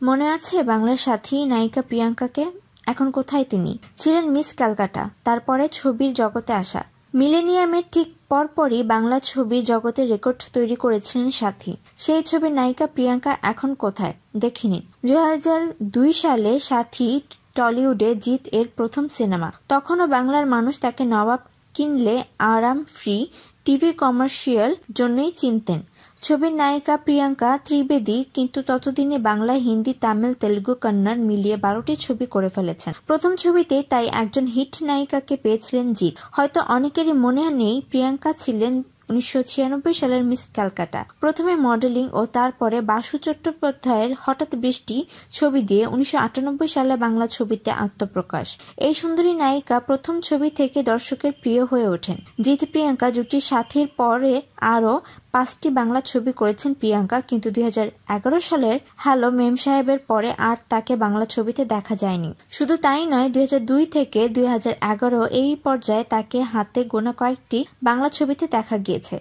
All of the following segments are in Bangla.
মনে আছে বাংলার সাথী নায়িকা প্রিয়াঙ্কাকে? এখন কোথায় তিনি? ছিলেন মিস ক্যালকাটা, তারপরে ছবির জগতে আসা। মিলেনিয়ামের ঠিক পরপরই বাংলা ছবির জগতে রেকর্ড তৈরি করেছিলেন সাথী। সেই ছবির নায়িকা প্রিয়াঙ্কা এখন কোথায় দেখে নিন। 2002 সালে সাথী টলিউডে জিৎ এর প্রথম সিনেমা। তখনও বাংলার মানুষ তাকে নবাব কিনলে আরাম ফ্রি টিভি কমার্শিয়াল জন্যই চিনতেন। ছবির নায়িকা প্রিয়াঙ্কা ত্রিবেদী কিন্তু ততদিনে বাংলায় হিন্দি, তামিল, তেলুগু, কন্নড় মিলিয়ে 12টি ছবি করে ফেলেছেন। প্রথম ছবিতেই তাই একজন হিট নায়িকাকে পেয়েছিলেন জিৎ। হয়তো অনেকেরই মনে নেই প্রিয়াঙ্কা ছিলেন 1996 সালের মিস ক্যালকাটা। প্রথমে মডেলিং ও তারপরে বাসু চট্টোপাধ্যায়ের হঠাৎ বৃষ্টি ছবি দিয়ে 1998 সালে বাংলা ছবিতে আত্মপ্রকাশ। এই সুন্দরী নায়িকা প্রথম ছবি থেকে দর্শকের প্রিয় হয়ে ওঠেন। জিৎ প্রিয়াঙ্কা জুটির সাথীর পরে আরও 5টি বাংলা ছবি করেছেন প্রিয়াঙ্কা, কিন্তু 2011 সালের হ্যালো মেম সাহেবের পরে আর তাকে বাংলা ছবিতে দেখা যায়নি। শুধু তাই নয়, 2002 থেকে 2011 এই পর্যায়ে তাকে হাতে গোনা কয়েকটি বাংলা ছবিতে দেখা গিয়েছে।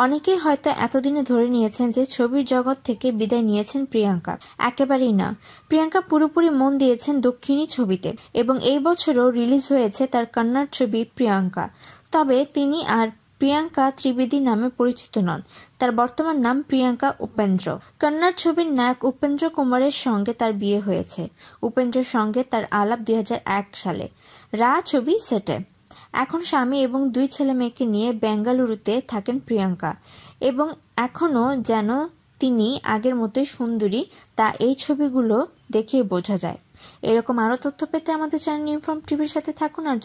অনেকেই হয়তো এতদিনে ধরে নিয়েছেন যে ছবির জগৎ থেকে বিদায় নিয়েছেন প্রিয়াঙ্কা। একেবারেই না, প্রিয়াঙ্কা পুরোপুরি মন দিয়েছেন দক্ষিণী ছবিতে এবং এই বছরও রিলিজ হয়েছে তার কন্নড় ছবি প্রিয়াঙ্কা। তবে তিনি আর প্রিয়াঙ্কা ত্রিবেদী নামে পরিচিত নন, তার বর্তমান নাম প্রিয়াঙ্কা উপেন্দ্র। কন্নড় ছবির নায়ক উপেন্দ্র কুমারের সঙ্গে তার বিয়ে হয়েছে। উপেন্দ্রের সঙ্গে তার আলাপ 2001 সালে রা ছবি সেটে। এখন স্বামী এবং 2 ছেলে মেয়েকে নিয়ে বেঙ্গালুরুতে থাকেন প্রিয়াঙ্কা, এবং এখনও যেন তিনি আগের মতোই সুন্দরী, তা এই ছবিগুলো দেখেই বোঝা যায়। এরকম আরও তথ্য পেতে আমাদের চ্যানেল ইনফর্ম টিভির সাথে থাকুন। আর